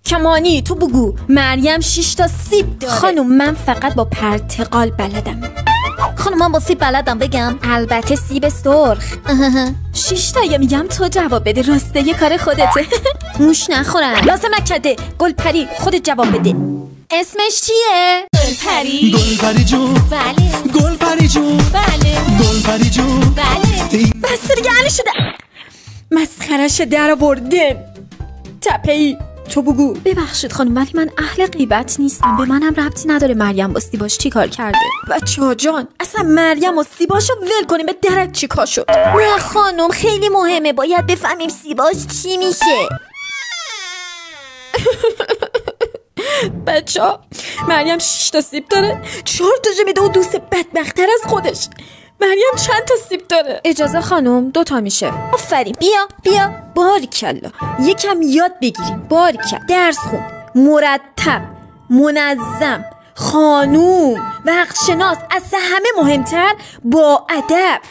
کمانی تو بگو. مریم 6 تا سیب داره. خانم من فقط با پرتقال بلدم. خانم من با سیب بلدم بگم. البته سیب سرخ. 6 تا یا میگم تو جواب بده. راسته یه کار خودته. موش نخورن. لازم نکرده. گلپری خودت جواب بده. اسمش چیه؟ گلپری. گلپری جون. بله. گلپری جون. بله. گلپری جون. بله. بس دیگه علی شده. مسخرش در آوردن. تپه‌ای تو بگو. ببخشید خانم ولی من اهل غیبت نیستم. به منم ربطی نداره مریم با سیباش چی کار کرده. بچه‌ها جان اصلا مریم و سیباشو ول کنیم. به درک چی کار شد؟ نه خانم خیلی مهمه. باید بفهمیم سیباش چی میشه. بچه‌ها مریم 6 تا سیب داره. 4 تاشو میده و دوست بدبخت‌تر از خودش. مریم چند تا سیب داره؟ اجازه خانم 2 تا میشه. آفرین. بیا باریکلا. یکم یاد بگیریم. باریکلا. درس خون. مرتب. منظم. خانوم. وقت شناس. از همه مهمتر با ادب.